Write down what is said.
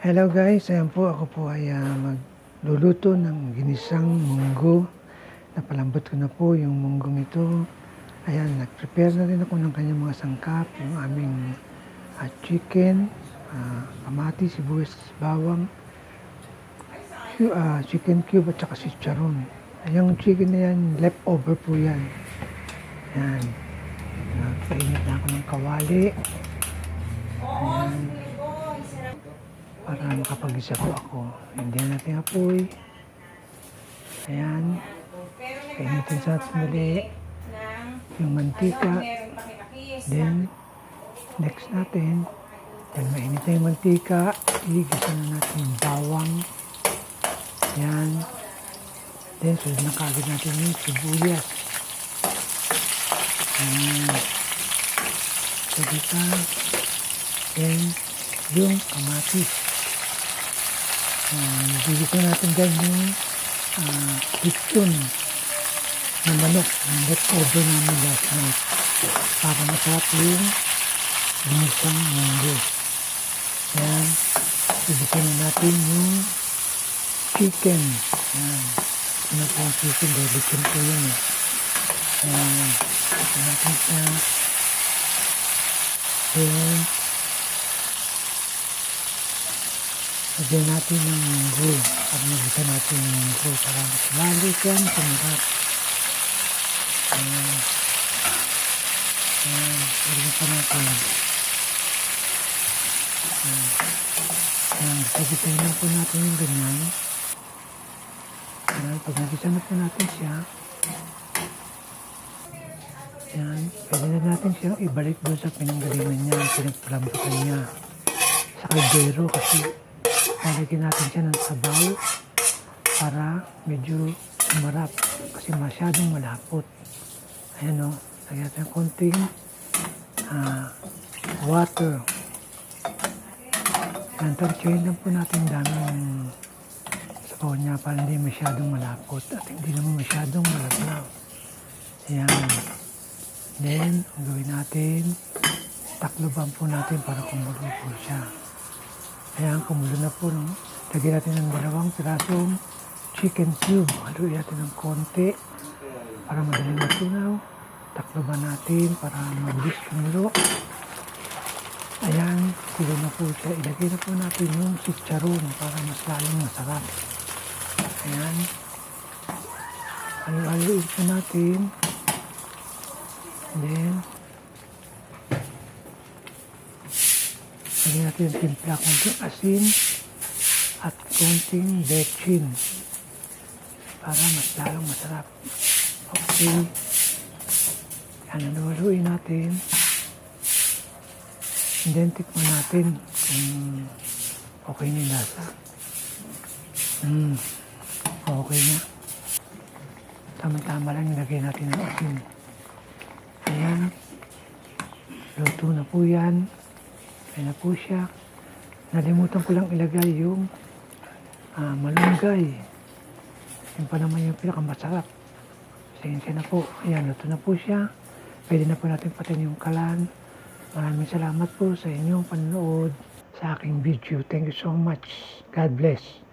Hello guys, ayan po ako po ay magluluto ng ginisang munggo. Napalambot ko na po yung munggong ito. Ayan, nag-prepare na rin ako ng kanyang mga sangkap, yung aming chicken, kamatis, sibuyas, bawang, chicken cube at saka chicharon. Yung chicken na yan, leftover po yan. Ayan, nagpainit na ako ng kawali. Ayan, para makapag-isa po ako. Hindi natin apoy. Ayan. Kainitin sa sandali yung mantika. Then, next natin, dahil mainit na yung mantika, igisa na natin yung bawang. Ayan. Then, sunod na kagad natin yung sibuyas. Ayan. Sagita. Then, yung kamatis. Gigisa natin dyan yung lechon na manok, yung leftover namin last night, para masarap yung ginisang munggo. Yan, gigisa na natin yung chicken. Yan, ito po ang chicken, dahil lechon po yun eh. Yan, gigisa natin siya. Then, lagyan natin ng munggo. At magisa natin yung munggo para mas lalo siyang sumarap. Ayan. Ayan. Lagyan pa natin. Ayan. Sabitin lang po natin yung ganyan. Ayan. Pag nagisa na po natin siya, ayan. Pwede na natin siyang ibalik doon sa pinanggalingan niya, pinagpalambutan niya sa kaldero kasi lalagyan natin siya ng sabaw para medyo sumarap kasi masyadong malapot. Ayan o, lagyan natin konting water. Ayan, tartsayin lang po natin daming sabaw niya para hindi masyadong malapot at hindi naman masyadong malablaw. Ayan. Then, ang gawin natin, takloban po natin para kumulo po siya. Ayan, kumulo na po. No? Lagyan natin ng 2 pirasong chicken cube. Haluin natin ng konti para madaling matunaw. Takloban natin para mabilis kumulo. Ayan, kulo na po siya. Ilagay na po natin yung chicharon para mas lalong masarap. Ayan. Haluin po natin. Then, lagyan natin yung timpla, konting asin at konting bechin para mas lalong masarap. Okay. Yan, haluin natin. And then, tikman natin kung okay na yung lasa. Okay na. Tama-tama lang ilagay natin ang asin. Ayan. Luto na po yan. Ayan na po siya. Nalimutan ko lang ilagay yung malunggay. Yan pa naman yung pinakamasarap. Pasensya na po. Ayan, luto na po siya. Pwede na po natin patayin yung kalan. Maraming salamat po sa inyong panonood sa aking video. Thank you so much. God bless.